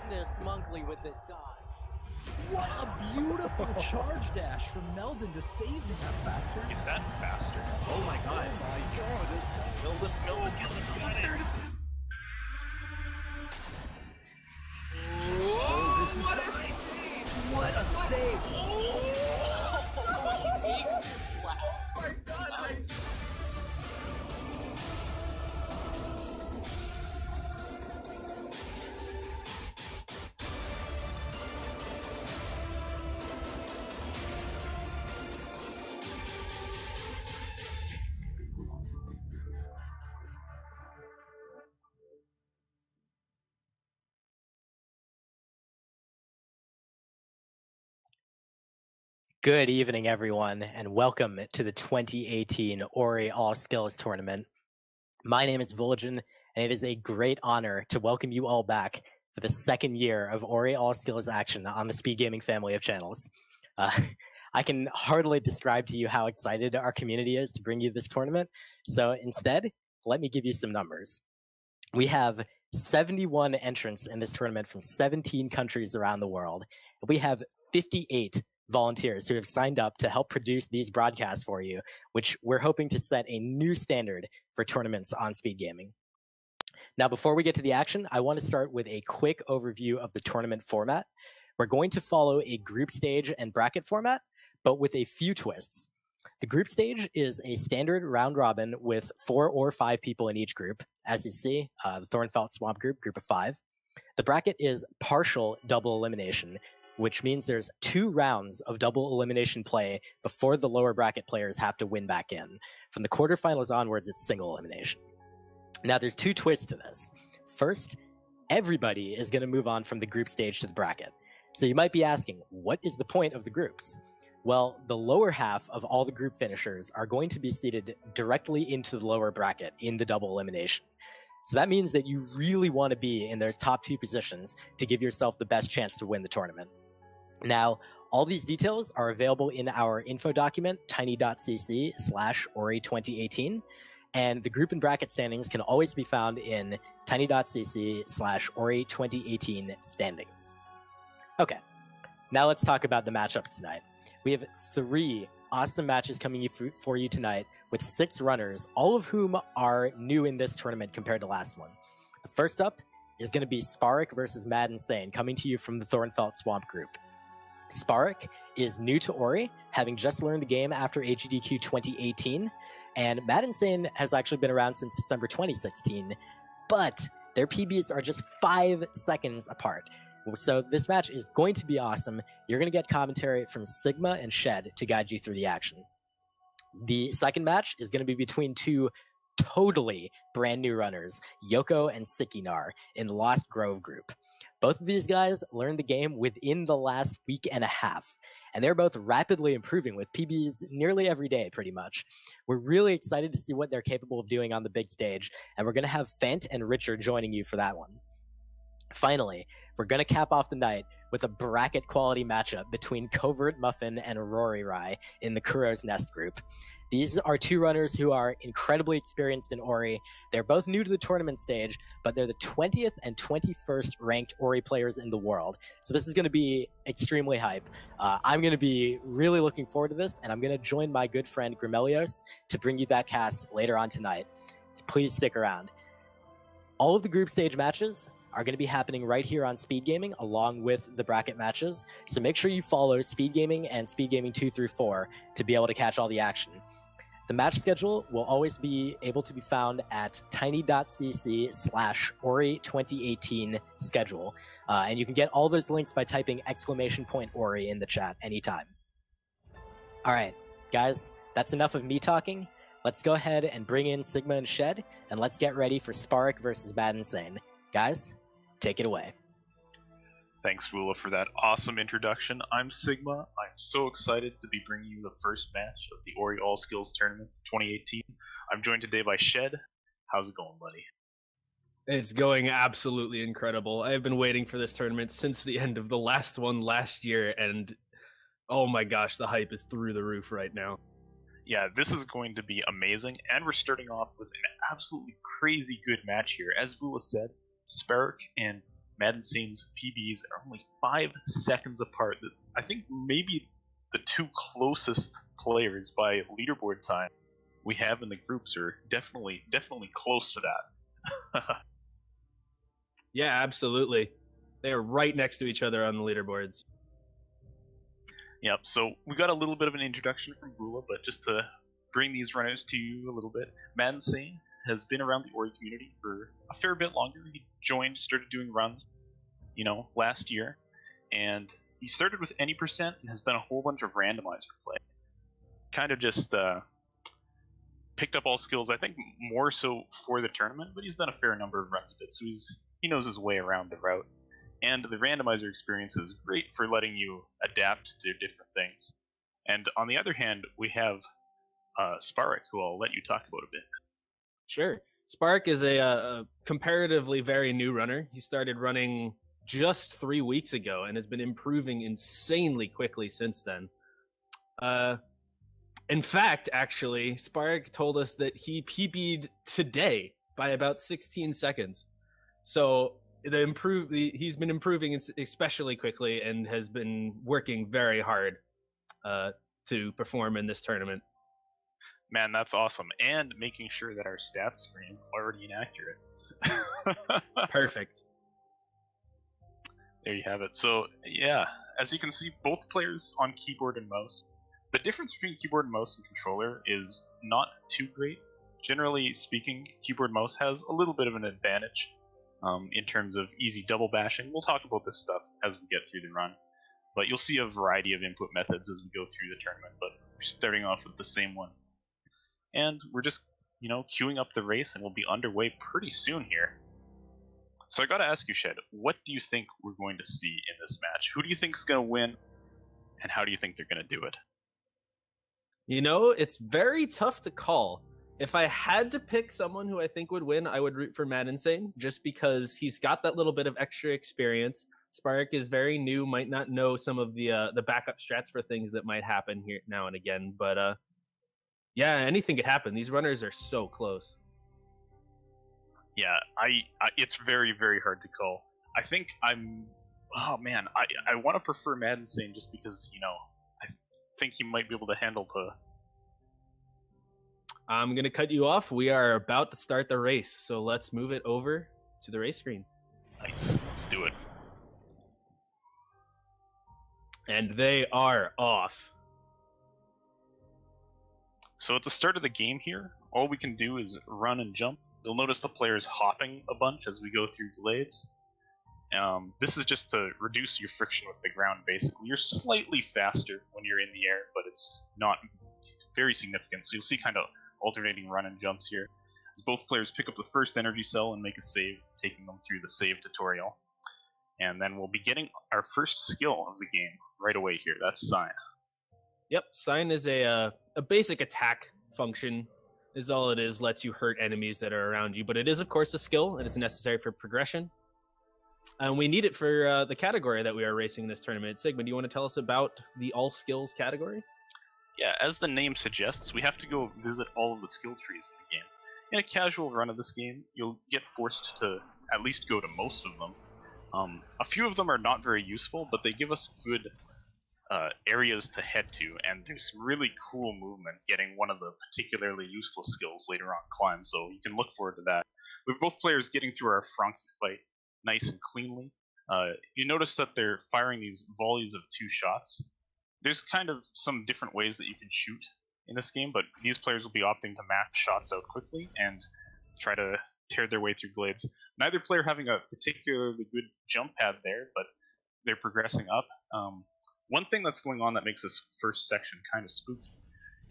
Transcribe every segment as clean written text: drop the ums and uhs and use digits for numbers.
Goodness, Monkley with the dodge. What a beautiful charge dash from Meldon to save that bastard. Is that bastard? Oh my god. Oh my god, this time. Meldon, What a save! Oh, he makes it flat. Oh my god, Good evening, everyone, and welcome to the 2018 Ori All Skills Tournament. My name is Vulgen, and it is a great honor to welcome you all back for the second year of Ori All Skills action on the Speed Gaming family of channels. I can hardly describe to you how excited our community is to bring you this tournament, so instead, let me give you some numbers. We have 71 entrants in this tournament from 17 countries around the world. We have 58 volunteers who have signed up to help produce these broadcasts for you, which we're hoping to set a new standard for tournaments on speed gaming. Now, before we get to the action, I want to start with a quick overview of the tournament format. We're going to follow a group stage and bracket format, but with a few twists. The group stage is a standard round robin with 4 or 5 people in each group. As you see, the Thornfelt Swamp group of 5. The bracket is partial double elimination, which means there's 2 rounds of double elimination play before the lower bracket players have to win back in. From the quarterfinals onwards, it's single elimination. Now, there's 2 twists to this. First, everybody is going to move on from the group stage to the bracket. So you might be asking, what is the point of the groups? Well, the lower half of all the group finishers are going to be seated directly into the lower bracket in the double elimination. So that means that you really want to be in those top 2 positions to give yourself the best chance to win the tournament. Now, all these details are available in our info document, tiny.cc/Ori2018, and the group and bracket standings can always be found in tiny.cc/Ori2018 standings. Okay, now let's talk about the matchups tonight. We have 3 awesome matches coming for you tonight with 6 runners, all of whom are new in this tournament compared to last one. The first up is going to be TheSparik versus Mad Insane, coming to you from the Thornfelt Swamp group. TheSparik is new to Ori, having just learned the game after AGDQ 2018, and Mad Insane has actually been around since December 2016, but their PBs are just 5 seconds apart. So this match is going to be awesome. You're going to get commentary from Sigma and Shed to guide you through the action. The second match is going to be between 2 totally brand new runners, Yoko and Sikinar, in the Lost Grove group. Both of these guys learned the game within the last week and a half, and they're both rapidly improving with PBs nearly every day, pretty much. We're really excited to see what they're capable of doing on the big stage, and we're going to have Fent and Richard joining you for that one. Finally, we're going to cap off the night with a bracket quality matchup between Covert Muffin and Rory Rye in the Kuro's Nest group. These are 2 runners who are incredibly experienced in Ori. They're both new to the tournament stage, but they're the 20th and 21st ranked Ori players in the world. So this is going to be extremely hype. I'm going to be really looking forward to this, and I'm going to join my good friend Grimelios to bring you that cast later on tonight. Please stick around. All of the group stage matches are going to be happening right here on Speed Gaming along with the bracket matches. So make sure you follow Speed Gaming and Speed Gaming 2 through 4 to be able to catch all the action. The match schedule will always be able to be found at tiny.cc/Ori2018 schedule. And you can get all those links by typing !Ori in the chat anytime. All right, guys, that's enough of me talking. Let's go ahead and bring in Sigma and Shed, and let's get ready for TheSparik versus Mad Insane. Guys, take it away. Thanks, Vula, for that awesome introduction. I'm Sigma. I'm so excited to be bringing you the first match of the Ori All Skills Tournament 2018. I'm joined today by Shed. How's it going, buddy? It's going absolutely incredible. I have been waiting for this tournament since the end of the last one last year, and oh my gosh, the hype is through the roof right now. Yeah, this is going to be amazing, and we're starting off with an absolutely crazy good match here. As Vula said, TheSparik and Mad Insane's PBs are only 5 seconds apart. I think maybe the two closest players by leaderboard time we have in the groups are definitely close to that. Yeah, absolutely. They are right next to each other on the leaderboards. Yep, so we got a little bit of an introduction from Vula, but just to bring these runners to you a little bit, Mad Insane has been around the Ori community for a fair bit longer. He started doing runs, last year, and he started with any percent and has done a whole bunch of randomizer play. Kind of just picked up all skills, I think more so for the tournament, but he's done a fair number of runs of it, so he knows his way around the route. And the randomizer experience is great for letting you adapt to different things. And on the other hand, we have TheSparik, who I'll let you talk about a bit. Sure. TheSparik is a comparatively very new runner. He started running just 3 weeks ago and has been improving insanely quickly since then. In fact, actually, TheSparik told us that he PB'd today by about 16 seconds. So he's been improving especially quickly and has been working very hard to perform in this tournament. Man, that's awesome. And making sure that our stats screen is already inaccurate. Perfect. There you have it. So, yeah, as you can see, both players on keyboard and mouse. The difference between keyboard and mouse and controller is not too great. Generally speaking, keyboard mouse has a little bit of an advantage in terms of easy double bashing. We'll talk about this stuff as we get through the run. But you'll see a variety of input methods as we go through the tournament, but we're starting off with the same one. And we're just, queuing up the race, and we'll be underway pretty soon here. So I gotta ask you, Shed, what do you think we're going to see in this match? Who do you think is gonna win, and how do you think they're gonna do it? It's very tough to call. If I had to pick someone who I think would win, I would root for Mad Insane, just because he's got that little bit of extra experience. TheSparik is very new, might not know some of the backup strats for things that might happen here now and again, but yeah, anything could happen. These runners are so close. Yeah, it's very, very hard to call. I think I want to prefer Mad Insane just because, I think he might be able to handle the... I'm going to cut you off. We are about to start the race, so let's move it over to the race screen. Nice. Let's do it. And they are off. So at the start of the game here, all we can do is run and jump. You'll notice the players hopping a bunch as we go through glades. This is just to reduce your friction with the ground, basically. You're slightly faster when you're in the air, but it's not very significant. So you'll see kind of alternating run and jumps here, as both players pick up the first energy cell and make a save, taking them through the save tutorial. And then we'll be getting our first skill of the game right away here. That's Sign. Yep, Sign is a basic attack function, is all it is, lets you hurt enemies that are around you. But it is, of course, a skill, and it's necessary for progression. And we need it for the category that we are racing in this tournament. Sigma, do you want to tell us about the All Skills category? Yeah, as the name suggests, we have to go visit all of the skill trees in the game. In a casual run of this game, you'll get forced to at least go to most of them. A few of them are not very useful, but they give us good areas to head to, and there's really cool movement getting one of the particularly useless skills later on climb, so you can look forward to that. With both players getting through our Frankie fight nice and cleanly. You notice that they're firing these volleys of 2 shots. There's kind of some different ways that you can shoot in this game, but these players will be opting to match shots out quickly and try to tear their way through glades. Neither player having a particularly good jump pad there, but they're progressing up. One thing that's going on that makes this first section kind of spooky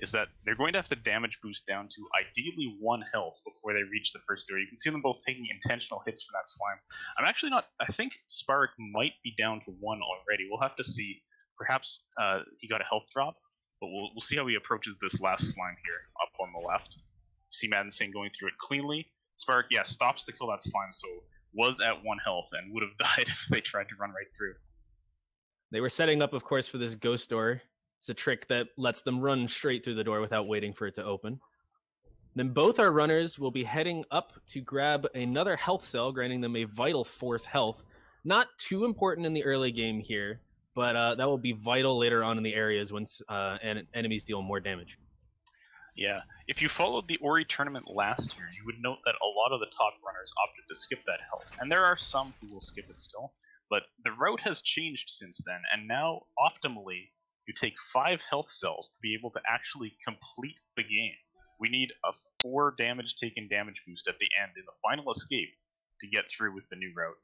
is that they're going to have to damage boost down to ideally 1 health before they reach the first door. You can see them both taking intentional hits from that slime. I'm actually not... I think TheSparik might be down to 1 already. We'll have to see. Perhaps he got a health drop, but we'll see how he approaches this last slime here up on the left. See Mad Insane going through it cleanly. TheSparik, yeah, stops to kill that slime, so was at 1 health and would have died if they tried to run right through. They were setting up, of course, for this ghost door. It's a trick that lets them run straight through the door without waiting for it to open. Then both our runners will be heading up to grab another health cell, granting them a vital 4th health. Not too important in the early game here, but that will be vital later on in the areas when enemies deal more damage. Yeah, if you followed the Ori tournament last year, you would note that a lot of the top runners opted to skip that health, and there are some who will skip it still, but the route has changed since then, and now, optimally, you take 5 health cells to be able to actually complete the game. We need a 4 damage taken damage boost at the end in the final escape to get through with the new route.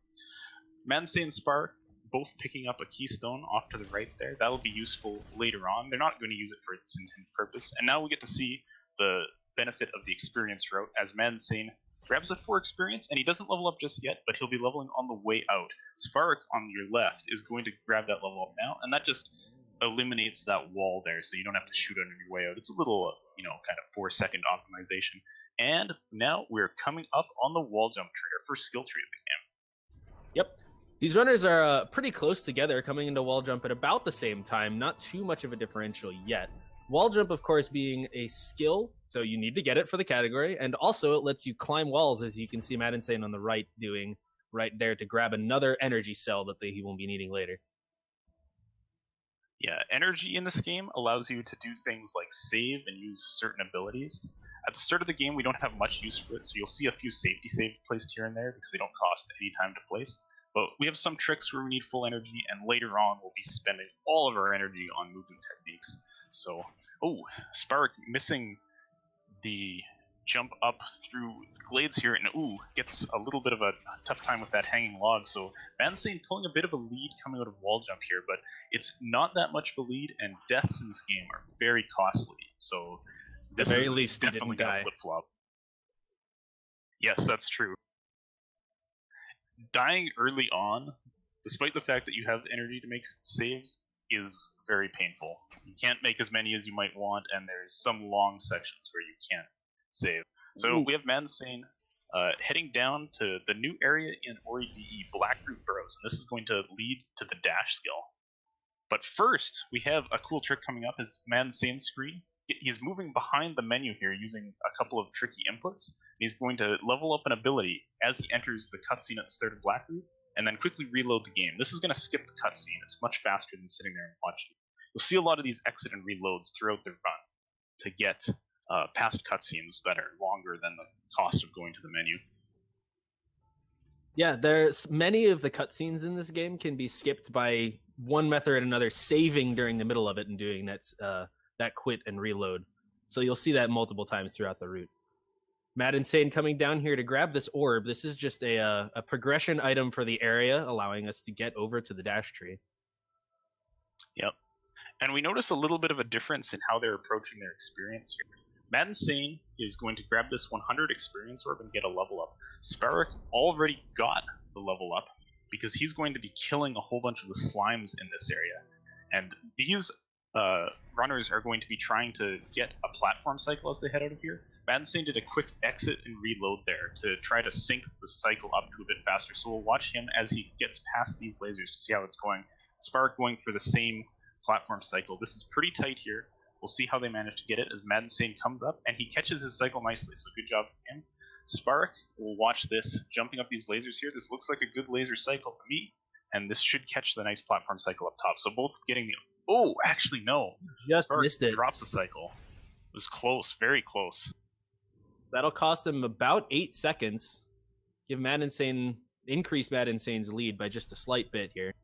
Mansei and Spark both picking up a keystone off to the right there. That'll be useful later on. They're not going to use it for its intended purpose. And now we get to see the benefit of the experience route as Mansei grabs a 4 experience, and he doesn't level up just yet, but he'll be leveling on the way out. Spark on your left is going to grab that level up now, and that just eliminates that wall there, so you don't have to shoot on your way out. It's a little, kind of 4-second optimization. And now we're coming up on the wall jump tree, our first skill tree of the game. Yep. These runners are pretty close together, coming into wall jump at about the same time. Not too much of a differential yet. Wall jump, of course, being a skill, so you need to get it for the category, and also it lets you climb walls, as you can see Matt Insane on the right doing right there to grab another energy cell that he won't be needing later. Yeah, energy in this game allows you to do things like save and use certain abilities. At the start of the game, we don't have much use for it, so you'll see a few safety saves placed here and there because they don't cost any time to place. But we have some tricks where we need full energy, and later on we'll be spending all of our energy on movement techniques. So, TheSparik missing the jump up through glades here, and gets a little bit of a tough time with that hanging log. So Mansei pulling a bit of a lead coming out of wall jump here, but it's not that much of a lead, and deaths in this game are very costly. So this at the very is least definitely going to flip-flop. Yes, that's true. Dying early on, despite the fact that you have energy to make saves, is very painful. You can't make as many as you might want, and there's some long sections where you can't save. So we have Mansei heading down to the new area in Ori DE, Blackroot Burrows, and this is going to lead to the dash skill. But first, we have a cool trick coming up as Mansei's screen. He's moving behind the menu here using a couple of tricky inputs. He's going to level up an ability as he enters the cutscene at the start of Blackroot, and then quickly reload the game. This is going to skip the cutscene. It's much faster than sitting there and watching. You'll see a lot of these exit and reloads throughout the run to get past cutscenes that are longer than the cost of going to the menu. Yeah, there's many of the cutscenes in this game can be skipped by one method or another, saving during the middle of it and doing that quit and reload. So you'll see that multiple times throughout the route. Mad Insane coming down here to grab this orb. This is just a progression item for the area, allowing us to get over to the dash tree. Yep. And we notice a little bit of a difference in how they're approaching their experience here. Mad Insane is going to grab this 100 experience orb and get a level up. TheSparik already got the level up because he's going to be killing a whole bunch of the slimes in this area. And these runners are going to be trying to get a platform cycle as they head out of here. Mad Insane did a quick exit and reload there to try to sync the cycle up to a bit faster. So we'll watch him as he gets past these lasers to see how it's going. TheSparik going for the same platform cycle. This is pretty tight here. We'll see how they manage to get it as Mad Insane comes up, and he catches his cycle nicely, so good job for him. TheSparik will watch this, jumping up these lasers here. This looks like a good laser cycle to me, and this should catch the nice platform cycle up top. So both getting the... Oh, actually, no. Just TheSparik missed it. Drops the cycle. It was close, very close. That'll cost him about 8 seconds. Increase Mad Insane's lead by just a slight bit here.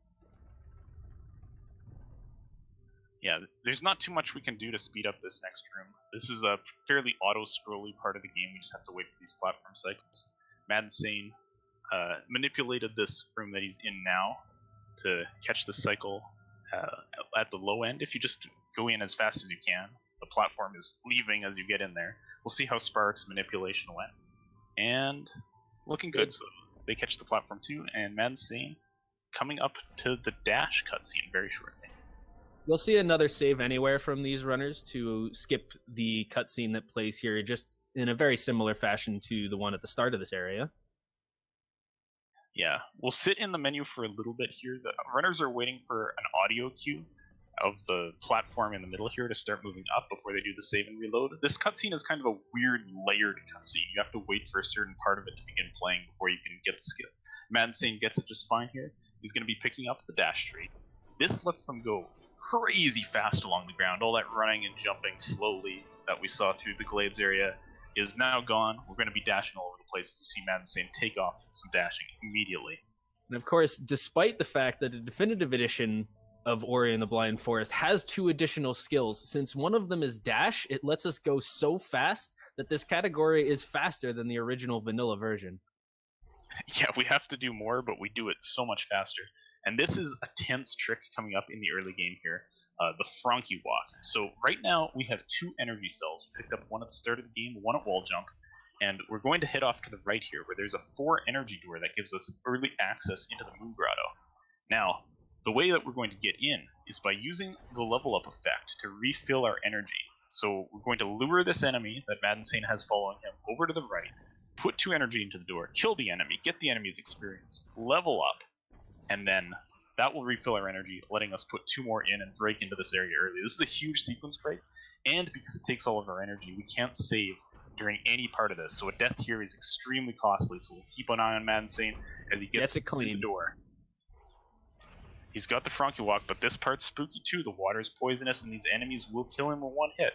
Yeah, there's not too much we can do to speed up this next room. This is a fairly auto-scrolly part of the game. We just have to wait for these platform cycles. Mad Insane manipulated this room that he's in now to catch the cycle at the low end. If you just go in as fast as you can, the platform is leaving as you get in there. We'll see how TheSparik's manipulation went. And looking good. So they catch the platform too, and Mad Insane coming up to the dash cutscene very shortly. You'll see another save anywhere from these runners to skip the cutscene that plays here, just in a very similar fashion to the one at the start of this area. Yeah, we'll sit in the menu for a little bit here. The runners are waiting for an audio cue of the platform in the middle here to start moving up before they do the save and reload. This cutscene is kind of a weird layered cutscene. You have to wait for a certain part of it to begin playing before you can get the skill. Mad Insane gets it just fine here. is going to be picking up the dash tree. This lets them go crazy fast along the ground. All that running and jumping slowly that we saw through the glades area is now gone. We're going to be dashing all over the place as you see Madden Sane take off some dashing immediately. And of course, despite the fact that the definitive edition of Ori and the Blind Forest has 2 additional skills, since one of them is dash, it lets us go so fast that this category is faster than the original vanilla version. Yeah, we have to do more, but we do it so much faster. And this is a tense trick coming up in the early game here, the Frankie Walk. So right now we have 2 energy cells. We picked up one at the start of the game, one at wall jump, and we're going to head off to the right here, where there's a 4 energy door that gives us early access into the Moon Grotto. Now, the way that we're going to get in is by using the level up effect to refill our energy. So we're going to lure this enemy that Madden Sane has following him over to the right, put 2 energy into the door, kill the enemy, get the enemy's experience, level up, and then that will refill our energy, letting us put 2 more in and break into this area early. This is a huge sequence break, and because it takes all of our energy, we can't save during any part of this. So a death here is extremely costly, so we'll keep an eye on Madden Sane as he gets it clean. through the door. He's got the Frankie Walk, but this part's spooky too. The water is poisonous, and these enemies will kill him with 1 hit.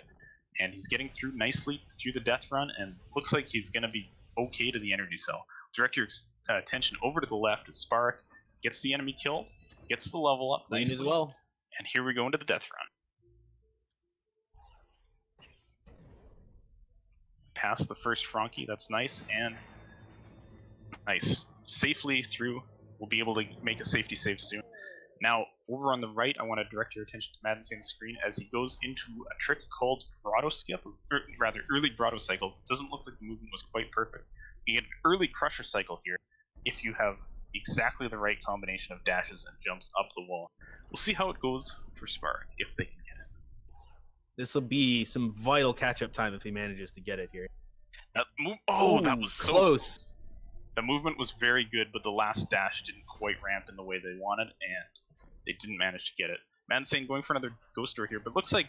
And he's getting through nicely through the death run, and looks like he's going to be okay to the energy cell. Direct your attention over to the left as TheSparik gets the enemy killed, gets the level up Clean nicely, as well. and here we go into the death run. Past the first Frankie, that's nice, and nice. Safely through. We'll be able to make a safety save soon. Now, over on the right, I want to direct your attention to Madden Sane's screen as he goes into a trick called Grotto Skip, or rather, early Grotto Cycle. Doesn't look like the movement was quite perfect. You get an early Crusher Cycle here if you have exactly the right combination of dashes and jumps up the wall. We'll see how it goes for TheSparik, if they can get it. This will be some vital catch-up time if he manages to get it here. That was so close. The movement was very good, but the last dash didn't quite ramp in the way they wanted, and they didn't manage to get it. Madden Sane going for another ghost door here, but looks like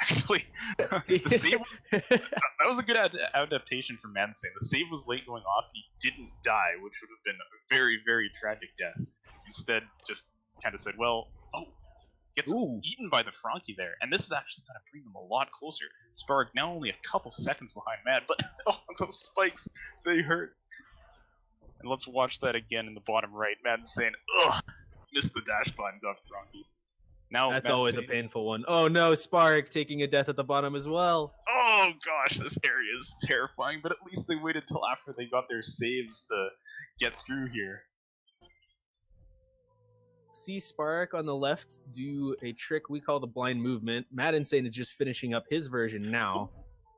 actually the save that was a good adaptation from Madden Sane. The save was late going off. He didn't die, which would have been a very, very tragic death. Instead, just kind of said, well, gets eaten by the Frankie there, and this is actually going to bring them a lot closer. TheSparik now only a couple seconds behind Mad, but those spikes, they hurt. And let's watch that again in the bottom right. Madden Sane, missed the dash button, got Frankie. Now that's Madden always Sane, a painful one. Oh no, TheSparik taking a death at the bottom as well. Oh gosh, this area is terrifying, but at least they waited till after they got their saves to get through here. See TheSparik on the left do a trick we call the blind movement. Madden Sane is just finishing up his version now.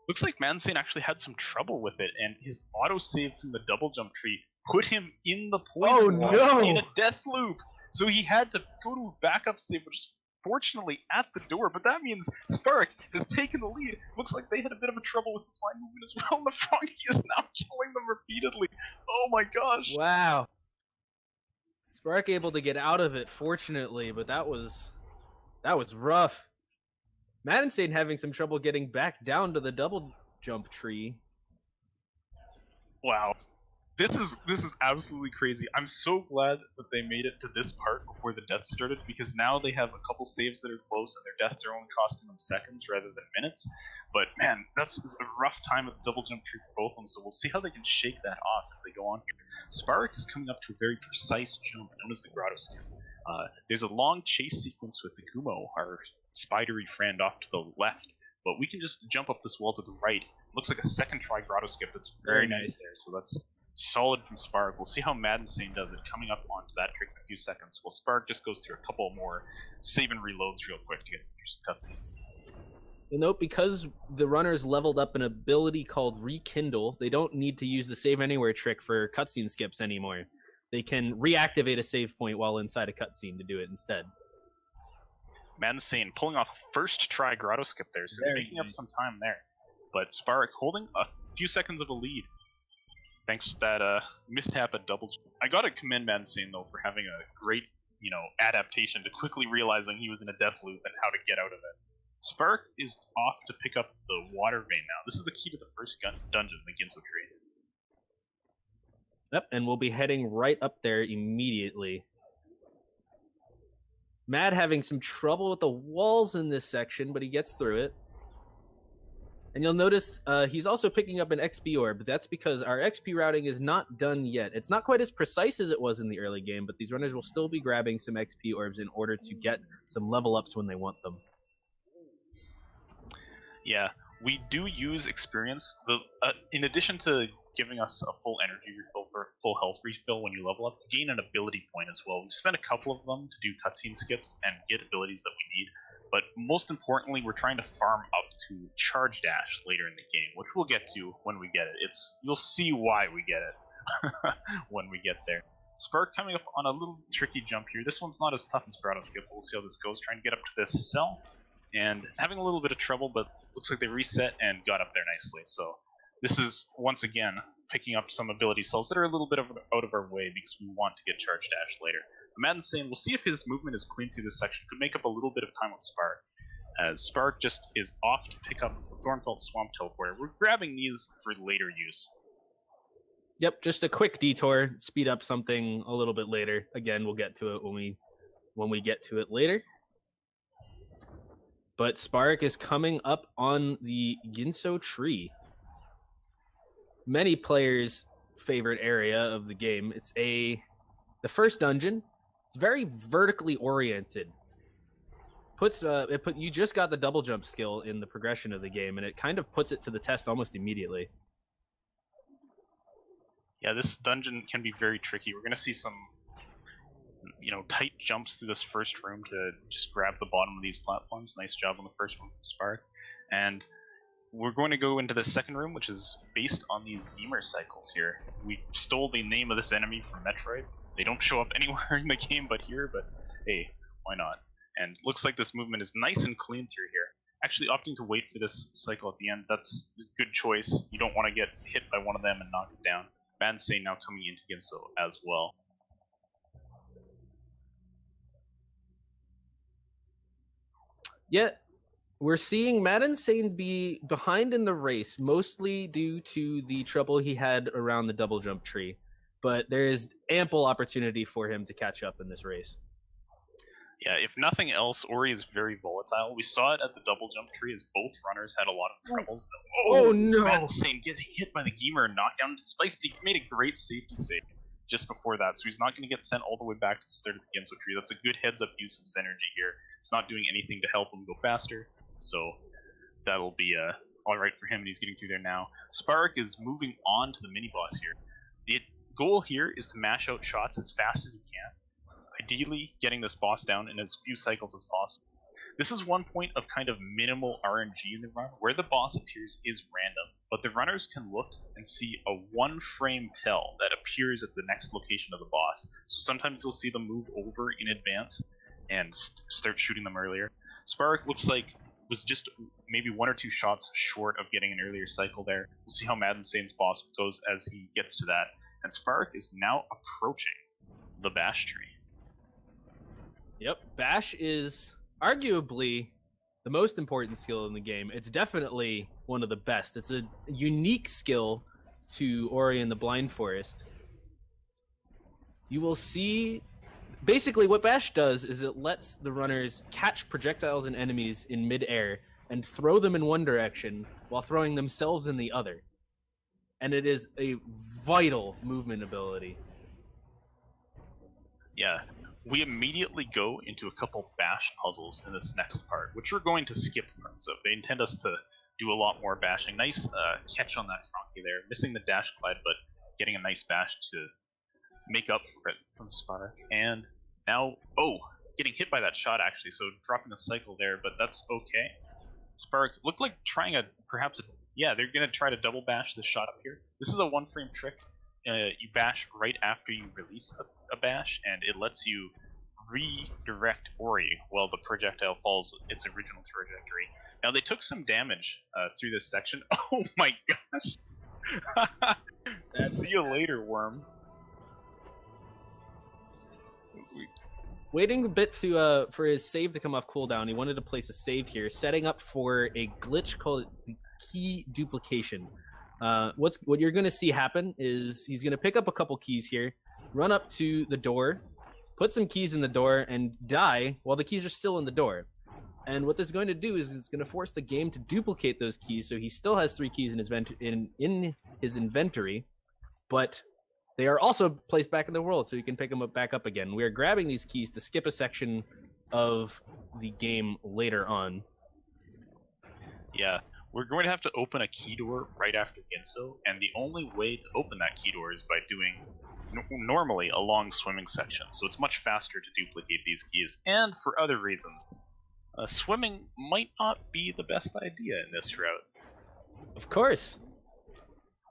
Looks like Madden Sane actually had some trouble with it, and his auto-save from the double jump tree put him in the poison wall in a death loop. So he had to go to a backup save, which is fortunately at the door, but that means TheSparik has taken the lead. Looks like they had a bit of a trouble with the blind movement as well, and the Frankie is now killing them repeatedly. Oh my gosh. Wow. TheSparik able to get out of it, fortunately, but that was rough. Madden Sane having some trouble getting back down to the double jump tree. Wow. This is absolutely crazy. I'm so glad that they made it to this part before the deaths started, because now they have a couple saves that are close and their deaths are only costing them seconds rather than minutes. But man, that's a rough time at the double jump tree for both of them, so we'll see how they can shake that off as they go on here. TheSparik is coming up to a very precise jump known as the Grotto Skip. There's a long chase sequence with the Gumo, our spidery friend, off to the left, but we can just jump up this wall to the right. Looks like a second try Grotto Skip that's very nice there, so that's solid from TheSparik. We'll see how Madden Sane does it coming up onto that trick in a few seconds. Well, TheSparik just goes through a couple more save and reloads real quick to get through some cutscenes. You'll note because the runners leveled up an ability called Rekindle, they don't need to use the Save Anywhere trick for cutscene skips anymore. They can reactivate a save point while inside a cutscene to do it instead. Madden Sane pulling off a first try Grotto Skip there, so they're making up some time there. But TheSparik holding a few seconds of a lead, thanks to that mishap at double jump. I gotta commend Madden Sane though for having a great, adaptation to quickly realizing he was in a death loop and how to get out of it. TheSparik is off to pick up the water vein now. This is the key to the first dungeon, the Ginso tree. Yep, and we'll be heading right up there immediately. Mad having some trouble with the walls in this section, but he gets through it. And you'll notice he's also picking up an XP orb. That's because our XP routing is not done yet. It's not quite as precise as it was in the early game, but these runners will still be grabbing some XP orbs in order to get some level ups when they want them. Yeah, we do use experience. In addition to giving us a full energy refill for full health refill when you level up, gain an ability point as well. We've spent a couple of them to do cutscene skips and get abilities that we need. But most importantly, we're trying to farm up to Charge Dash later in the game, which we'll get to when we get it. You'll see why we get it when we get there. SpaRik coming up on a little tricky jump here. This one's not as tough as Grotto Skip. We'll see how this goes. Trying to get up to this cell, and having a little bit of trouble, but looks like they reset and got up there nicely. So this is, once again, picking up some ability cells that are a little bit out of our way because we want to get Charge Dash later. Madden's saying we'll see if his movement is clean through this section. Could make up a little bit of time with SpaRik, as SpaRik just is off to pick up Thornfelt Swamp Teleporter. We're grabbing these for later use. Yep, just a quick detour, speed up something a little bit later. Again, we'll get to it when we get to it later. But SpaRik is coming up on the Ginso tree. Many players' favorite area of the game. It's the first dungeon. It's very vertically oriented. You just got the double jump skill in the progression of the game, and it kind of puts it to the test almost immediately. Yeah, this dungeon can be very tricky. We're gonna see some, tight jumps through this first room to just grab the bottom of these platforms. Nice job on the first one from SpaRik. And we're going to go into the second room, which is based on these Beamer cycles here. We stole the name of this enemy from Metroid. They don't show up anywhere in the game but here, but hey, why not? And looks like this movement is nice and clean through here. Actually opting to wait for this cycle at the end, that's a good choice. You don't want to get hit by one of them and knock it down. Mansane now coming into Ginso as well. Yeah, we're seeing Mansane be behind in the race, mostly due to the trouble he had around the double jump tree. But there is ample opportunity for him to catch up in this race. Yeah, if nothing else, Ori is very volatile. We saw it at the double jump tree as both runners had a lot of troubles. Oh no! Mansane getting hit by the Gamer and knocked down into space, but he made a great safety save just before that, so he's not going to get sent all the way back to the start of the Ginso tree. That's a good heads-up use of his energy here. It's not doing anything to help him go faster, so that'll be alright for him, and he's getting through there now. SpaRik is moving on to the mini-boss here. The goal here is to mash out shots as fast as you can, ideally getting this boss down in as few cycles as possible. This is one point of kind of minimal RNG in the run, where the boss appears is random, but the runners can look and see a one-frame tell that appears at the next location of the boss. So sometimes you'll see them move over in advance and start shooting them earlier. SpaRik looks like was just maybe one or two shots short of getting an earlier cycle there. We'll see how Madensane's boss goes as he gets to that. And SpaRik is now approaching the Bash tree. Yep, Bash is arguably the most important skill in the game. It's definitely one of the best. It's a unique skill to Ori and the Blind Forest. You will see, basically what Bash does is it lets the runners catch projectiles and enemies in midair and throw them in one direction while throwing themselves in the other. And it is a vital movement ability. Yeah. We immediately go into a couple Bash puzzles in this next part, which we're going to skip parts of. They intend us to do a lot more bashing. Nice catch on that Frankie there. Missing the dash glide, but getting a nice bash to make up for it from SpaRik. And now, getting hit by that shot actually, so dropping the cycle there, but that's okay. SpaRik looked like trying they're going to try to double bash the shot up here. This is a one-frame trick. You bash right after you release a bash, and it lets you redirect Ori while the projectile follows its original trajectory. Now, they took some damage through this section. Oh my gosh! See you later, worm. Waiting a bit for his save to come off cooldown, he wanted to place a save here, setting up for a glitch called key duplication. What you're going to see happen is he's going to pick up a couple keys here, run up to the door, put some keys in the door, and die while the keys are still in the door. And what this is going to do is it's going to force the game to duplicate those keys, so he still has 3 keys in his inventory, but they are also placed back in the world, so you can pick them back up again. We are grabbing these keys to skip a section of the game later on. Yeah, we're going to have to open a key door right after Ginso, and the only way to open that key door is by doing normally a long swimming section, so it's much faster to duplicate these keys, and for other reasons. Swimming might not be the best idea in this route. Of course.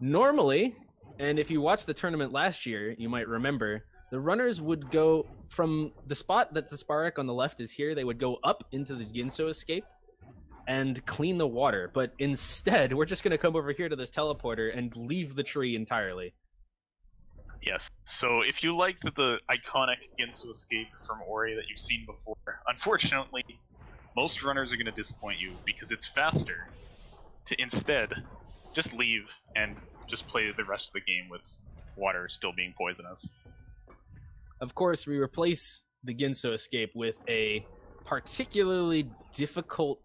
Normally, and if you watched the tournament last year, you might remember, the runners would go from the spot that the TheSparik on the left is here, they would go up into the Ginso escape and clean the water. But instead, we're just going to come over here to this teleporter and leave the tree entirely. Yes, so if you liked the iconic Ginso escape from Ori that you've seen before, unfortunately, most runners are going to disappoint you because it's faster to instead just leave and just play the rest of the game with water still being poisonous. Of course, we replace the Ginso escape with a particularly difficult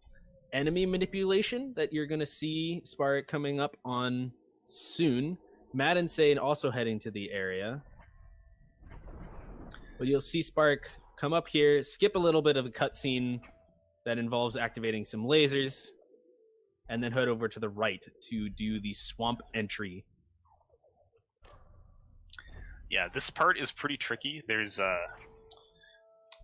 enemy manipulation that you're going to see TheSparik coming up on soon. Mad Insane also heading to the area. But you'll see TheSparik come up here, skip a little bit of a cutscene that involves activating some lasers, and then head over to the right to do the swamp entry. Yeah, this part is pretty tricky. There's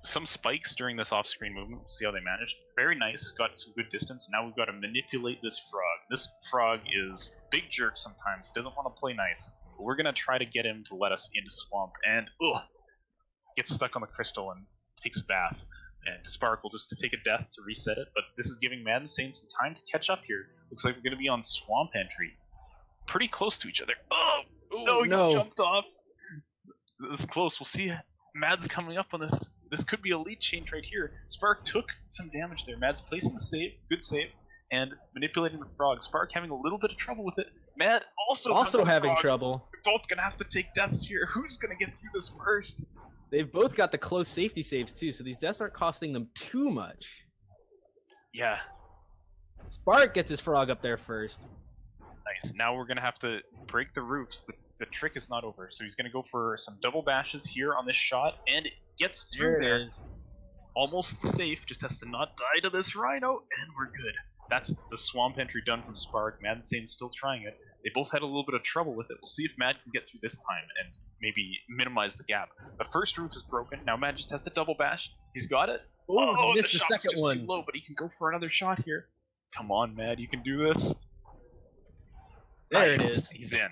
some spikes during this off-screen movement. We'll see how they managed. Very nice, got some good distance. Now we've got to manipulate this frog. This frog is a big jerk sometimes. He doesn't want to play nice. But we're going to try to get him to let us into swamp, and gets stuck on the crystal and takes a bath. And TheSparik will just take a death to reset it, but this is giving Mad Insane some time to catch up here. Looks like we're going to be on swamp entry. Pretty close to each other. Oh! No, he jumped off! This is close. We'll see. Mad's coming up on this. This could be a lead change right here. TheSparik took some damage there. Mad's placing the save, good save, and manipulating the frog. TheSparik having a little bit of trouble with it. Mad also having trouble. We're both going to have to take deaths here. Who's going to get through this first? They've both got the close safety saves too, so these deaths aren't costing them too much. Yeah. TheSparik gets his frog up there first. Nice. Now we're going to have to break the roofs. The trick is not over, so he's going to go for some double bashes here on this shot, and it gets through there. Almost safe, just has to not die to this rhino, and we're good. That's the swamp entry done from TheSparik. Mad Insane's still trying it. They both had a little bit of trouble with it. We'll see if Mad can get through this time and maybe minimize the gap. The first roof is broken. Now Mad just has to double bash. He's got it. Oh, the missed the shot's second just one. too low, but he can go for another shot here. Come on, Mad, you can do this. There Nice. it is. He's in.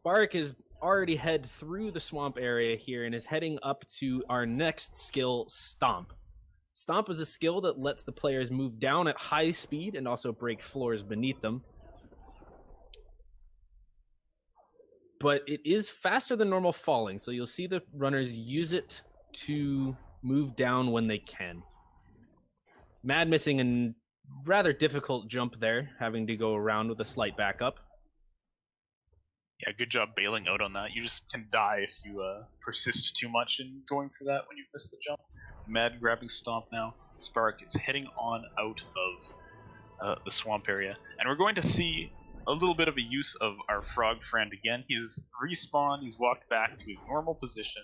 TheSparik is already head through the swamp area here and is heading up to our next skill, Stomp. Stomp is a skill that lets the players move down at high speed and also break floors beneath them. But it is faster than normal falling, so you'll see the runners use it to move down when they can. Mad missing a rather difficult jump there, having to go around with a slight backup. Yeah, good job bailing out on that. You just can die if you persist too much in going for that when you miss the jump. Mad grabbing Stomp now. TheSparik is heading on out of the swamp area. And we're going to see a little bit of a use of our frog friend again. He's respawned, he's walked back to his normal position,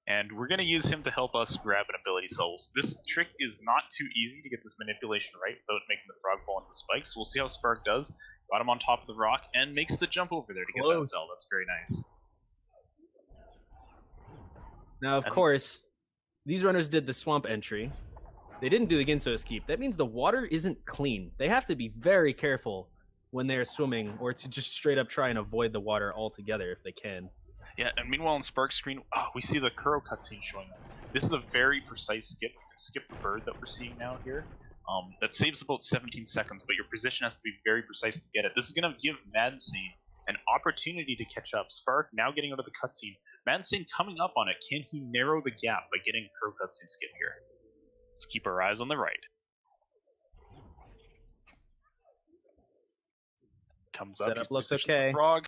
and we're going to use him to help us grab an ability cell. This trick is not too easy to get this manipulation right without making the frog fall into the spikes. We'll see how TheSparik does. Got him on top of the rock and makes the jump over there to get that cell. That's very nice. Now, of course, these runners did the swamp entry. They didn't do the Ginso escape. That means the water isn't clean. They have to be very careful when they're swimming, or to just straight up try and avoid the water altogether if they can. Yeah, and meanwhile on Spark's screen, we see the Kuro cutscene showing up. This is a very precise skip. Skip the bird that we're seeing now here. That saves about 17 seconds, but your position has to be very precise to get it. This is going to give Mad Insane an opportunity to catch up. TheSparik now getting out of the cutscene. Mad Insane coming up on it. Can he narrow the gap by getting a Kuro cutscene skip here? Let's keep our eyes on the right. Comes up. Setup looks okay. The frog.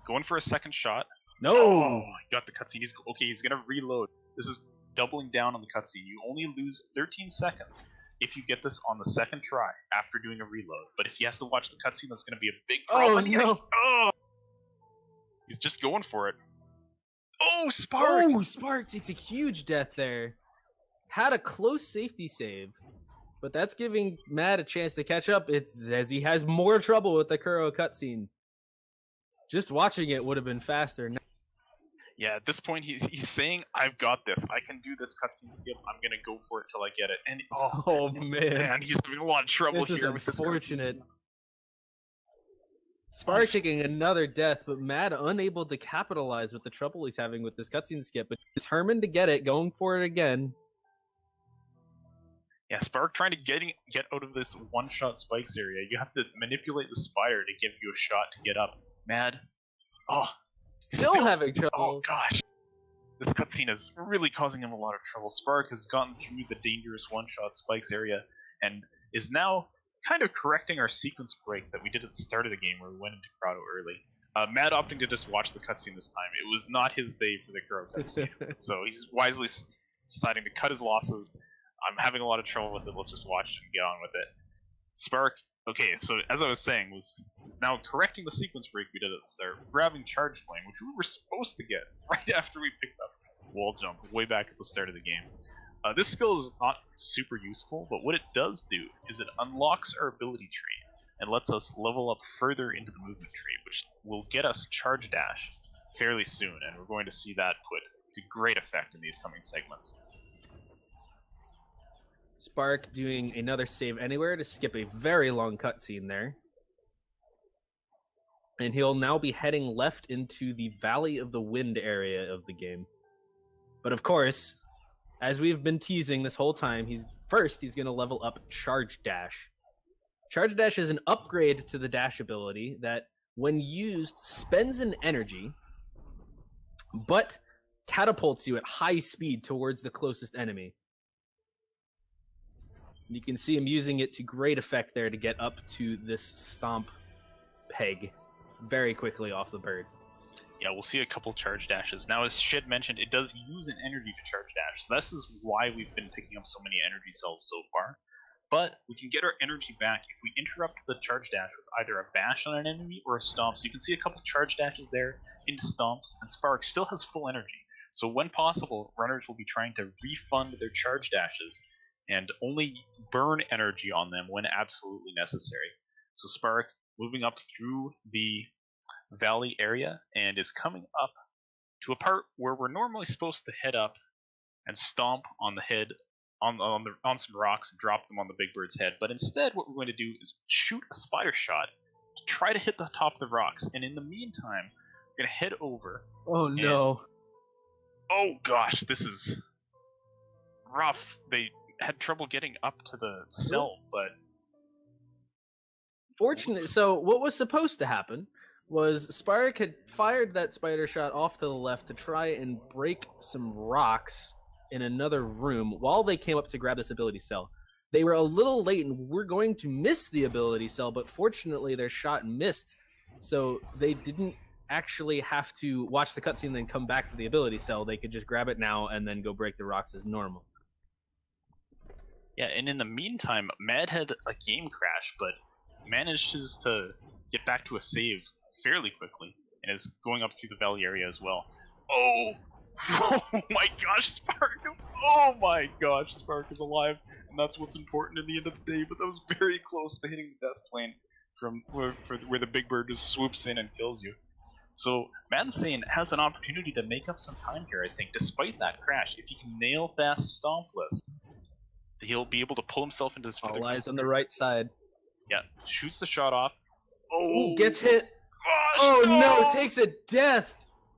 Going for a second shot. No! Oh, he got the cutscene. He's gonna reload. This is doubling down on the cutscene. You only lose 13 seconds if you get this on the second try after doing a reload. But if he has to watch the cutscene, that's gonna be a big problem. Oh, no! Oh! He's just going for it. Oh, Spark! Oh, Spark takes a huge death there. Had a close safety save, but that's giving Matt a chance to catch up. It says he has more trouble with the Kuro cutscene. Just watching it would have been faster. Yeah, at this point he's saying, "I've got this. I can do this cutscene skip. I'm gonna go for it till I get it." And Oh man, he's having a lot of trouble this here is with this unfortunate. cutscene skip. Spark taking another death, but Matt unable to capitalize with the trouble he's having with this cutscene skip, but determined to get it, going for it again. Yeah, Spark trying to get out of this one-shot spikes area. You have to manipulate the spider to give you a shot to get up. Mad. Oh, Still having trouble. Oh gosh, this cutscene is really causing him a lot of trouble. Spark has gotten through the dangerous one-shot spikes area and is now kind of correcting our sequence break that we did at the start of the game where we went into Grotto early. Mad opting to just watch the cutscene this time. It was not his day for the Kuro cutscene, so he's wisely deciding to cut his losses. I'm having a lot of trouble with it. Let's just watch and get on with it. Spark, okay, so as I was saying, is now correcting the sequence break we did at the start, grabbing Charge Flame, which we were supposed to get right after we picked up Wall Jump way back at the start of the game. This skill is not super useful, but what it does do is it unlocks our ability tree and lets us level up further into the movement tree, which will get us Charge Dash fairly soon, and we're going to see that put to great effect in these coming segments. Spark doing another save anywhere to skip a very long cutscene there. And he'll now be heading left into the Valley of the Wind area of the game. But of course, as we've been teasing this whole time, he's going to level up Charge Dash. Charge Dash is an upgrade to the dash ability that, when used, spends an energy, but catapults you at high speed towards the closest enemy. You can see him using it to great effect there to get up to this stomp peg very quickly off the bird. Yeah, we'll see a couple charge dashes. Now, as Shed mentioned, it does use an energy to charge dash, so this is why we've been picking up so many energy cells so far. But we can get our energy back if we interrupt the charge dash with either a bash on an enemy or a stomp. So you can see a couple charge dashes there into stomps, and Spark still has full energy. So when possible, runners will be trying to refund their charge dashes and only burn energy on them when absolutely necessary. So Spark moving up through the valley area and is coming up to a part where we're normally supposed to head up and stomp on the head on some rocks and drop them on the big bird's head. But instead, what we're going to do is shoot a spider shot to try to hit the top of the rocks. And in the meantime, we're going to head over. Oh no! Oh gosh, this is rough. They had trouble getting up to the cell, but fortunate. So what was supposed to happen was TheSparik had fired that spider shot off to the left to try and break some rocks in another room while they came up to grab this ability cell. They were a little late and were going to miss the ability cell, but fortunately their shot missed, so they didn't actually have to watch the cutscene and then come back for the ability cell. They could just grab it now and then go break the rocks as normal. Yeah, and in the meantime, Mad had a game crash, but manages to get back to a save fairly quickly and is going up through the valley area as well. Oh! Oh my gosh, Spark is alive, and that's what's important in the end of the day, but that was very close to hitting the death plane from where the big bird just swoops in and kills you. So Mansane has an opportunity to make up some time here, I think, despite that crash. If he can nail fast Stompless, he'll be able to pull himself into this. All eyes on the right side. Yeah, shoots the shot off. Oh, gets hit. Gosh, oh no, takes a death.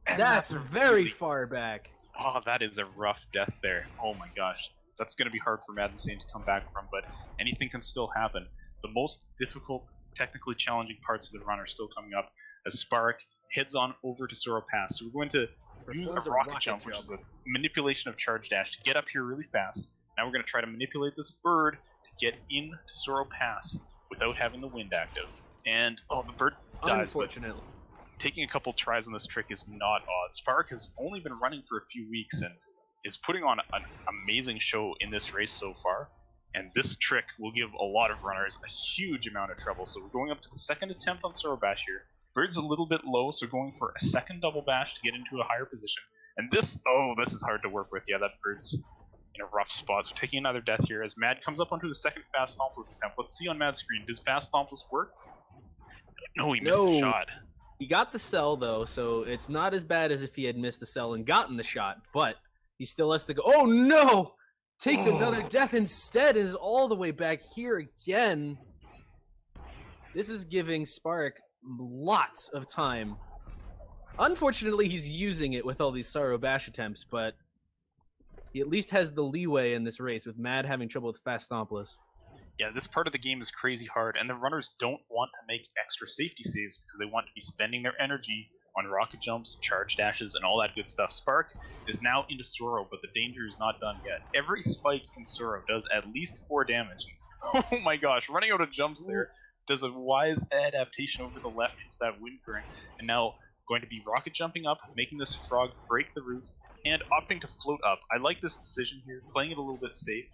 And that's very far back. Oh, that is a rough death there. Oh my gosh. That's going to be hard for Mad Insane to come back from, but anything can still happen. The most difficult, technically challenging parts of the run are still coming up as Spark heads on over to Sorrow Pass. So we're going to use a rocket jump, which is a manipulation of charge dash, to get up here really fast. Now we're going to try to manipulate this bird to get into Sorrow Pass without having the wind active. And, oh, the bird dies. Unfortunately. taking a couple tries on this trick is not odd. TheSparik has only been running for a few weeks and is putting on an amazing show in this race so far. And this trick will give a lot of runners a huge amount of trouble. So we're going up to the second attempt on Sorrow Bash here. Bird's a little bit low, so going for a second double bash to get into a higher position. And this, this is hard to work with. Yeah, that Bird's in a rough spot. So taking another death here as Mad comes up onto the second fast stompless attempt. Let's see on Mad's screen. Does fast stompless work? No, he missed the shot. He got the cell, though, so it's not as bad as if he had missed the cell and gotten the shot, but he still has to go. Oh, no! Takes another death instead, is all the way back here again. This is giving TheSparik lots of time. Unfortunately, he's using it with all these Sorrow Bash attempts, but he at least has the leeway in this race, with Mad having trouble with fast stompless. Yeah, this part of the game is crazy hard, and the runners don't want to make extra safety saves because they want to be spending their energy on rocket jumps, charge dashes, and all that good stuff. TheSparik is now into Sorrow, but the danger is not done yet. Every spike in Sorrow does at least 4 damage. Oh my gosh, running out of jumps there does a wise adaptation over the left into that wind current, and now going to be rocket jumping up, making this frog break the roof, and opting to float up. I like this decision here, playing it a little bit safe,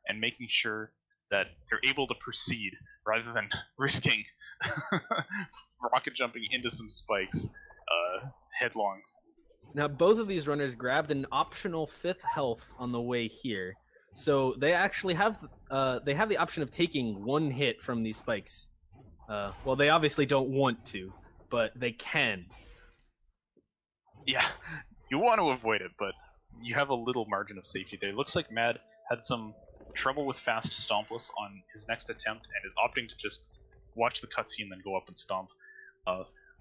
and making sure that they're able to proceed rather than risking rocket jumping into some spikes headlong. Now, both of these runners grabbed an optional 5th health on the way here, so they actually have the option of taking 1 hit from these spikes. Well, they obviously don't want to, but they can. Yeah, you want to avoid it, but you have a little margin of safety there. It looks like Mad had some trouble with fast stompless on his next attempt and is opting to just watch the cutscene and then go up and stomp.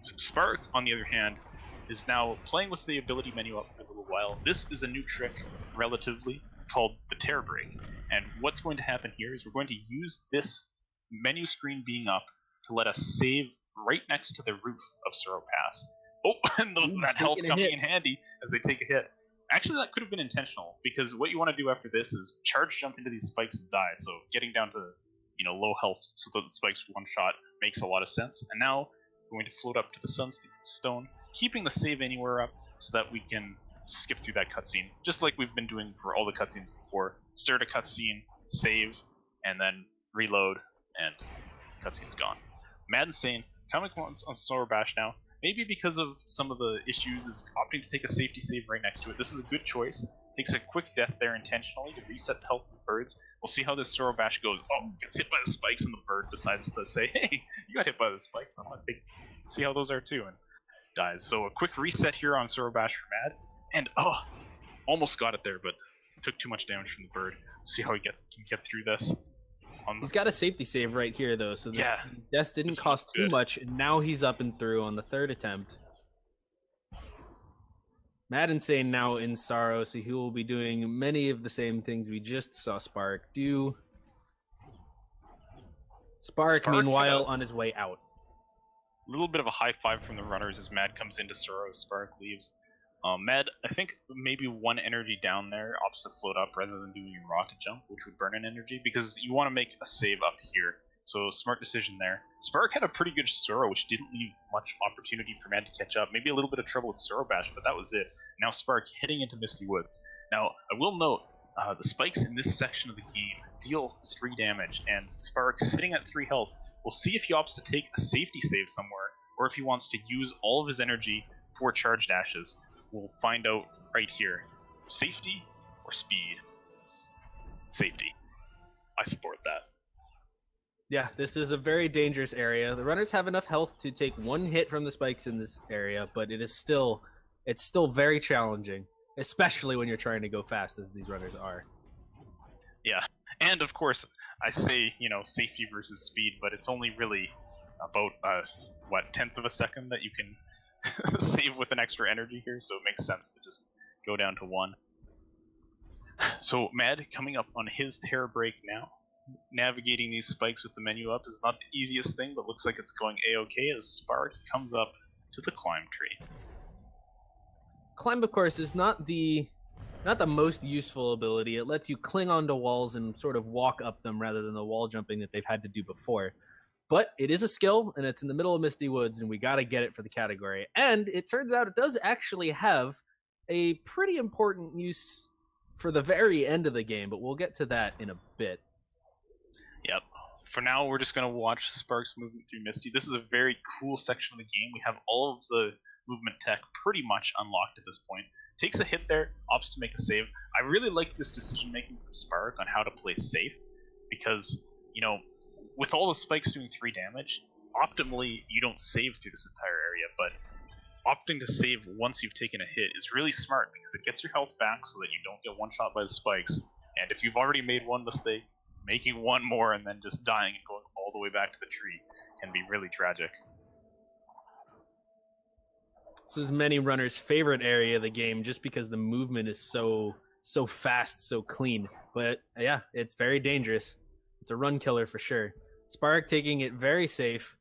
TheSparik, on the other hand, is now playing with the ability menu up for a little while. This is a new trick, relatively, called the Tear Break. And what's going to happen here is we're going to use this menu screen being up to let us save right next to the roof of Sorrow Pass. Oh, and that health coming in handy as they take a hit. Actually, that could have been intentional, because what you want to do after this is charge jump into these spikes and die. So getting down to low health so that the spikes one shot makes a lot of sense. And now we're going to float up to the Sunstone, keeping the save anywhere up so that we can skip through that cutscene, just like we've been doing for all the cutscenes before. Start a cutscene, save, and then reload, and cutscene's gone. Mad Insane coming on Sorrow Bash now. Maybe because of some of the issues, is opting to take a safety save right next to it. This is a good choice. Takes a quick death there intentionally to reset the health of the birds. We'll see how this Sorrow Bash goes. Oh, gets hit by the spikes, and the bird decides to say, hey, you got hit by the spikes. I'm gonna see how those are too, and dies. So a quick reset here on Sorrow Bash for Mad. And, almost got it there, but took too much damage from the bird. See how he can get through this. He's got a safety save right here, though, so this death didn't cost too much, and now he's up and through on the 3rd attempt. Mad Insane now in Sorrow, so he will be doing many of the same things we just saw TheSparik do. TheSparik, meanwhile, on his way out. A little bit of a high five from the runners as Mad comes into Sorrow, TheSparik leaves. Mad, I think maybe 1 energy down there opts to float up rather than doing a rocket jump, which would burn an energy, because you want to make a save up here. So smart decision there. TheSparik had a pretty good Sorrow, which didn't leave much opportunity for Mad to catch up. Maybe a little bit of trouble with Sorrow Bash, but that was it. Now TheSparik heading into Misty Woods. Now, I will note, the spikes in this section of the game deal 3 damage, and TheSparik sitting at 3 health. We'll see if he opts to take a safety save somewhere, or if he wants to use all of his energy for charge dashes. We'll find out right here. Safety or speed? Safety. I support that. Yeah, this is a very dangerous area. The runners have enough health to take 1 hit from the spikes in this area, but it's still very challenging, especially when you're trying to go fast as these runners are. Yeah, and of course, I say, safety versus speed, but it's only really about, 1/10 of a second that you can save with an extra energy here, so it makes sense to just go down to 1. So Mad coming up on his Tear Break now. Navigating these spikes with the menu up is not the easiest thing, but looks like it's going a-okay as TheSparik comes up to the climb tree. Climb, of course, is not the most useful ability. It lets you cling onto walls and sort of walk up them rather than the wall jumping that they've had to do before. But it is a skill, and it's in the middle of Misty Woods, and we got to get it for the category. And it turns out it does actually have a pretty important use for the very end of the game, but we'll get to that in a bit. Yep. For now, we're just going to watch Sparks movement through Misty. This is a very cool section of the game. We have all of the movement tech pretty much unlocked at this point. Takes a hit there, opts to make a save. I really like this decision making from TheSparik on how to play safe, because, you know, with all the spikes doing 3 damage, optimally you don't save through this entire area, but opting to save once you've taken a hit is really smart because it gets your health back so that you don't get one-shot by the spikes. And if you've already made one mistake, making one more and then just dying and going all the way back to the tree can be really tragic. This is many runners' favorite area of the game just because the movement is so fast, so clean. But yeah, it's very dangerous. It's a run killer for sure. TheSparik taking it very safe.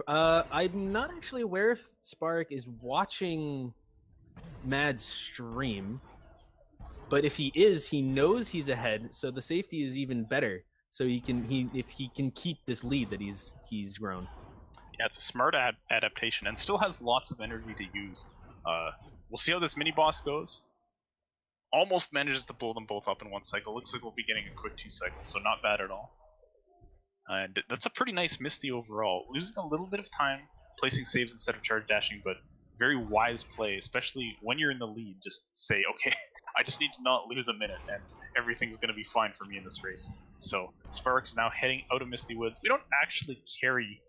I'm not actually aware if TheSparik is watching Mad's stream, but if he is, he knows he's ahead, so the safety is even better. So if he can keep this lead that he's grown. Yeah, it's a smart adaptation and still has lots of energy to use. We'll see how this mini boss goes. Almost manages to blow them both up in one cycle. Looks like we'll be getting a quick 2 cycles, so not bad at all. And that's a pretty nice Misty overall. Losing a little bit of time, placing saves instead of charge dashing, but very wise play, especially when you're in the lead. Just say, okay, I just need to not lose a minute, and everything's going to be fine for me in this race. So, TheSparik's now heading out of Misty Woods. We don't actually carry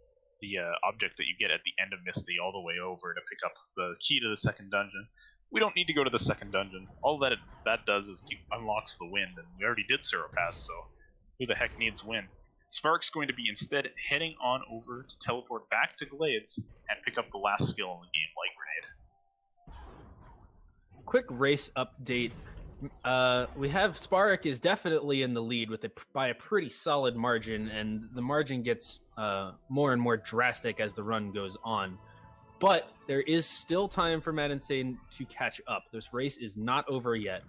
the object that you get at the end of Misty all the way over to pick up the key to the second dungeon. We don't need to go to the second dungeon. All that that does is unlocks the wind, and we already did Suro Pass, so who the heck needs wind? TheSparik's going to be instead heading on over to teleport back to Glades and pick up the last skill in the game, Light Grenade. Quick race update. We have TheSparik is definitely in the lead by a pretty solid margin, and the margin gets more and more drastic as the run goes on. But there is still time for Mad Insane to catch up. This race is not over yet.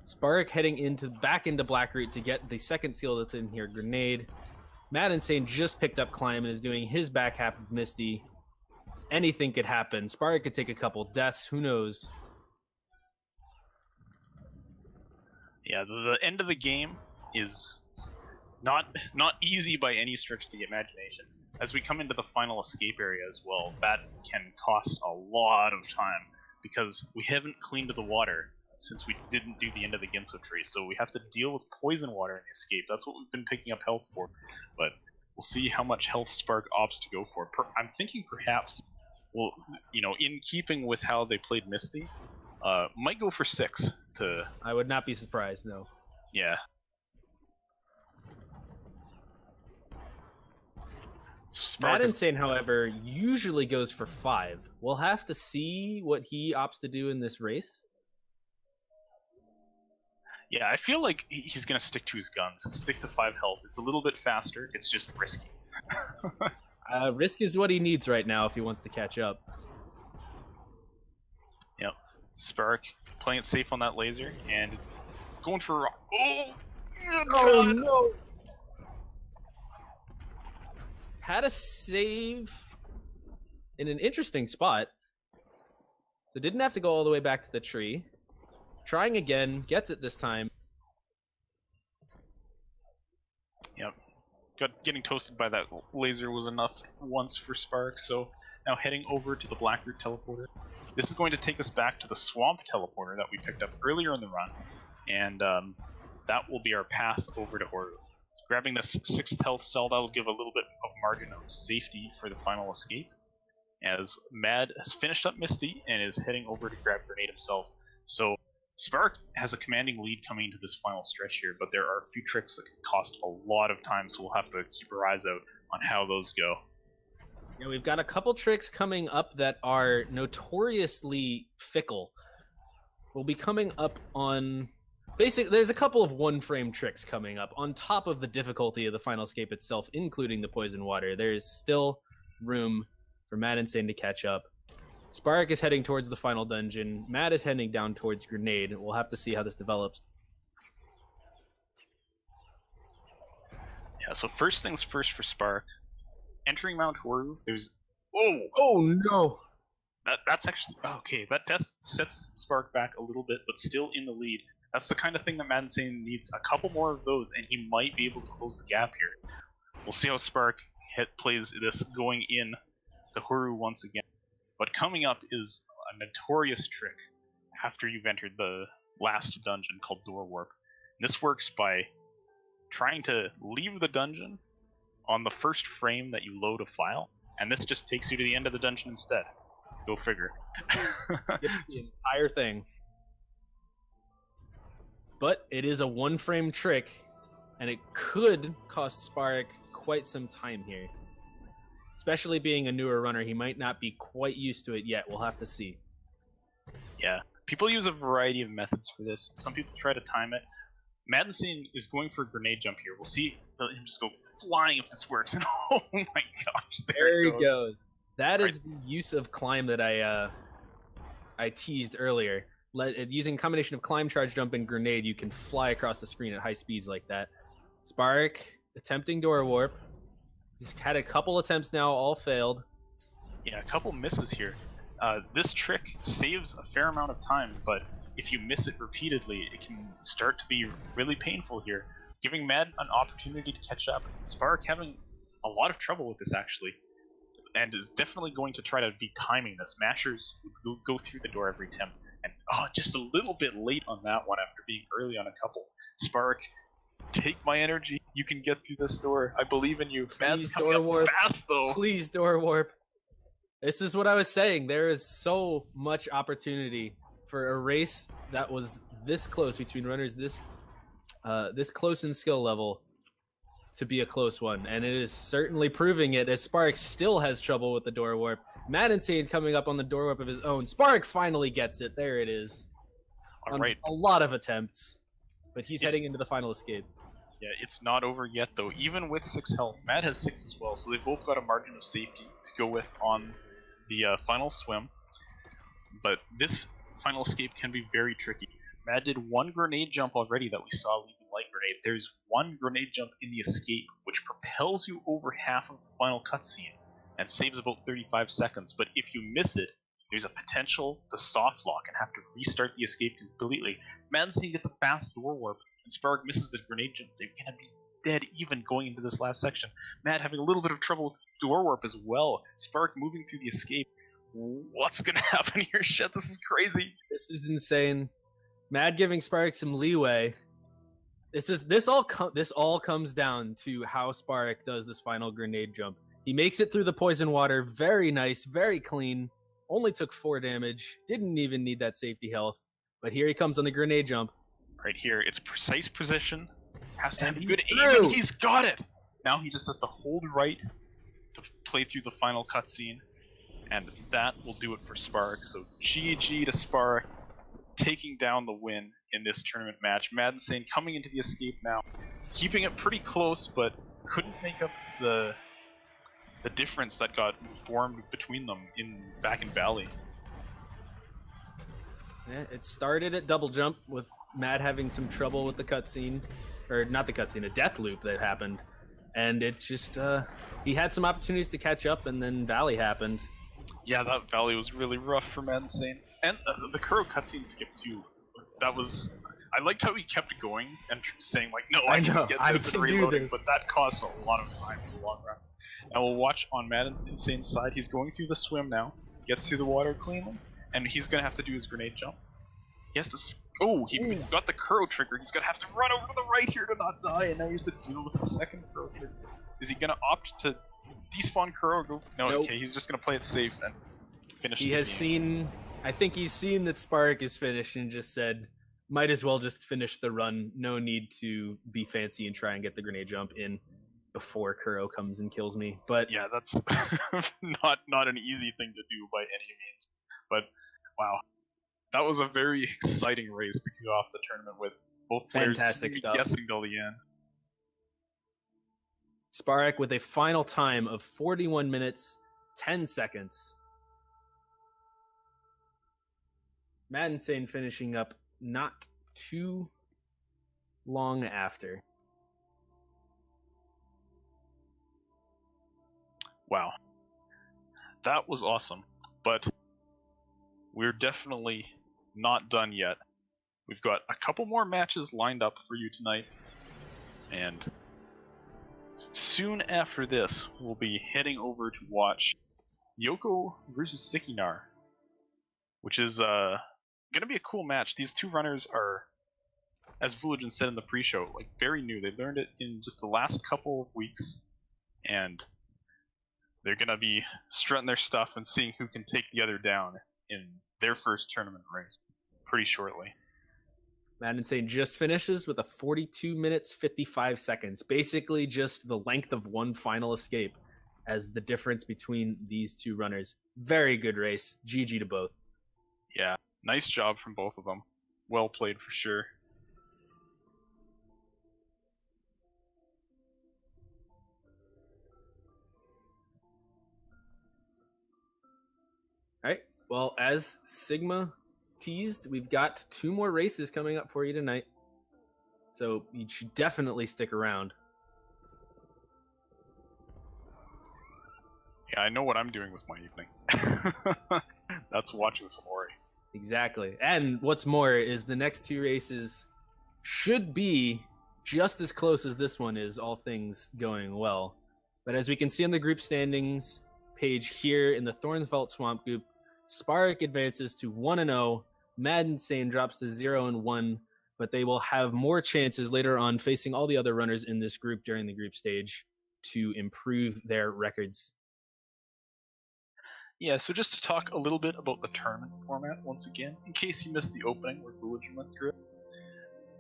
TheSparik heading back into Blackroot to get the second seal that's in here, Grenade. Mad Insane just picked up Climb and is doing his back half of Misty. Anything could happen. TheSparik could take a couple deaths, who knows? Yeah, the end of the game is not easy by any stretch of the imagination. As we come into the final escape area as well, that can cost a lot of time because we haven't cleaned the water since we didn't do the end of the Ginso tree, so we have to deal with poison water in the escape. That's what we've been picking up health for, but we'll see how much health TheSparik opts to go for. I'm thinking perhaps, well, you know, in keeping with how they played Misty, might go for 6 to... I would not be surprised, no. Yeah. So Mad Insane, however, usually goes for 5. We'll have to see what he opts to do in this race. Yeah, I feel like he's going to stick to his guns, stick to 5 health. It's a little bit faster, it's just risky. Risk is what he needs right now if he wants to catch up. Yep. TheSparik playing it safe on that laser, and is going for... Oh no! Had a save in an interesting spot. So didn't have to go all the way back to the tree. Trying again, gets it this time. Yep. Getting toasted by that laser was enough once for TheSparik, so now heading over to the Blackroot teleporter. This is going to take us back to the Swamp teleporter that we picked up earlier in the run, and that will be our path over to Ori. Grabbing this 6th health cell, that will give a little bit of margin of safety for the final escape, as Mad has finished up Misty and is heading over to grab Grenade himself. So TheSparik has a commanding lead coming into this final stretch here, but there are a few tricks that can cost a lot of time, so we'll have to keep our eyes out on how those go. Yeah, we've got a couple tricks coming up that are notoriously fickle. We'll be coming up on... Basically, there's a couple of one-frame tricks coming up on top of the difficulty of the final escape itself, including the poison water. There is still room for Mad Insane to catch up. TheSparik is heading towards the final dungeon. Mad is heading down towards Grenade. We'll have to see how this develops. Yeah, so first things first for TheSparik. entering Mount Horu, there's Oh no! that's actually okay. That death sets Spark back a little bit, but still in the lead. That's the kind of thing that Mad Insane needs. A couple more of those, and he might be able to close the gap here. We'll see how Spark plays this going in to Horu once again. But coming up is a notorious trick after you've entered the last dungeon called Door Warp. This works by trying to leave the dungeon on the first frame that you load a file, and this just takes you to the end of the dungeon instead. Go figure. It's the entire thing. But it is a one-frame trick, and it could cost TheSparik quite some time here. Especially being a newer runner, he might not be quite used to it yet. We'll have to see. Yeah, people use a variety of methods for this. Some people try to time it. Mad Insane is going for a grenade jump here. We'll see him just go flying if this works. And oh my gosh, there he goes. goes. That is the use of climb that I teased earlier. Using a combination of climb, charge, jump, and grenade, you can fly across the screen at high speeds like that. TheSparik attempting door warp. He's had a couple attempts now, all failed. Yeah, a couple misses here. This trick saves a fair amount of time, but if you miss it repeatedly, it can start to be really painful here, giving Mad an opportunity to catch up. TheSparik having a lot of trouble with this, actually, and is definitely going to try to be timing this. Mashers will go through the door every attempt, and just a little bit late on that one after being early on a couple. TheSparik, take my energy. You can get through this door. I believe in you. Mad's coming up fast, though. Please, door warp. This is what I was saying. There is so much opportunity for a race that was this close between runners, this close in skill level, to be a close one, and it is certainly proving it as TheSparik still has trouble with the door warp. Mad Insane coming up on the door warp of his own. TheSparik finally gets it. There it is. All right. A lot of attempts, but he's heading into the final escape. Yeah, it's not over yet, though. Even with 6 health, Mad has 6 as well, so they've both got a margin of safety to go with on the final swim. But this final escape can be very tricky. Mad did one grenade jump already that we saw leaving light grenade. There's one grenade jump in the escape, which propels you over half of the final cutscene and saves about 35 seconds. But if you miss it, there's a potential to soft lock and have to restart the escape completely. Mad Insane gets a fast door warp, and TheSparik misses the grenade jump. They're going to be dead even going into this last section. Mad having a little bit of trouble with door warp as well. TheSparik moving through the escape. What's going to happen here? Shit, this is crazy. This is insane. Mad giving TheSparik some leeway. This all comes down to how TheSparik does this final grenade jump. He makes it through the poison water. Very nice, very clean. Only took 4 damage. Didn't even need that safety health. But here he comes on the grenade jump. Right here, it's precise position. Has to have good aim, through. and he's got it! Now he just has to hold right to play through the final cutscene, and that will do it for TheSparik. So GG to TheSparik, taking down the win in this tournament match. Mad Insane coming into the escape now, keeping it pretty close, but couldn't make up the difference that got formed between them back in Valley. Yeah, it started at double jump with Mad having some trouble with the cutscene, or not the cutscene, a death loop that happened, and it just he had some opportunities to catch up, and then Valley happened. Yeah, that Valley was really rough for Mad Insane, and the Kuro cutscene skip too. That was. I liked how he kept going and saying like, "No, I can get this and reloading," but that cost a lot of time in the long run. Now we'll watch on Mad Insane's side. He's going through the swim now, gets through the water cleanly, and he's gonna have to do his grenade jump. He has to. He got the Kuro trigger. He's gonna have to run over to the right here to not die, and now he has to deal with the second Kuro trigger. Is he gonna opt to despawn Kuro? No, nope. Okay, he's just gonna play it safe and finish. I think he's seen that TheSparik is finished and just said, might as well just finish the run. No need to be fancy and try and get the grenade jump in before Kuro comes and kills me. But yeah, that's not an easy thing to do by any means. But wow, that was a very exciting race to kick off the tournament with. Both players guessing till the end. TheSparik with a final time of 41 minutes, 10 seconds. Mad Insane finishing up not too long after. Wow. That was awesome. But we're definitely not done yet. We've got a couple more matches lined up for you tonight. And soon after this, we'll be heading over to watch Yoko versus Sikinar, which is going to be a cool match. These two runners are, as Vuligen said in the pre-show, like very new. They learned it in just the last couple of weeks, and they're going to be strutting their stuff and seeing who can take the other down in their first tournament race pretty shortly. Mad Insane just finishes with a 42 minutes 55 seconds, basically just the length of one final escape as the difference between these two runners. Very good race. GG to both. Yeah, nice job from both of them. Well played for sure. All right. Well, as Sigma teased, we've got 2 more races coming up for you tonight. So you should definitely stick around. Yeah, I know what I'm doing with my evening. That's watching some Ori. Exactly. And what's more is the next 2 races should be just as close as this one is, all things going well. But as we can see on the group standings page here in the Thornfelt Swamp group, TheSparik advances to 1-0, Mad Insane drops to 0-1, but they will have more chances later on facing all the other runners in this group during the group stage to improve their records. Yeah, so just to talk a little bit about the tournament format once again, in case you missed the opening where Vuligen went through it.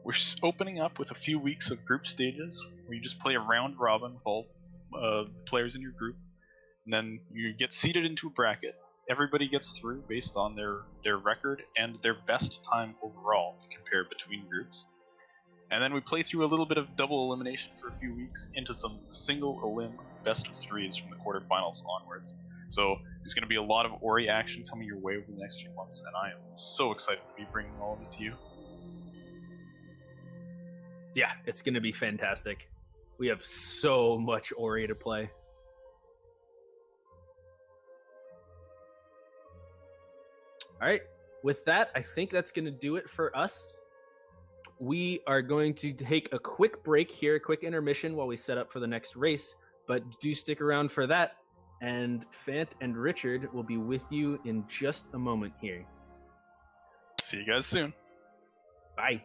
We're opening up with a few weeks of group stages where you just play a round robin with all players in your group, and then you get seeded into a bracket. Everybody gets through based on their record and their best time overall compared between groups. And then we play through a little bit of double elimination for a few weeks into some single elim best of 3s from the quarterfinals onwards. So there's going to be a lot of Ori action coming your way over the next few months, and I am so excited to be bringing all of it to you. Yeah, it's going to be fantastic. We have so much Ori to play. All right, with that, I think that's going to do it for us. We are going to take a quick break here, a quick intermission while we set up for the next race, but do stick around for that, and Fant and Richard will be with you in just a moment here. See you guys soon. Bye.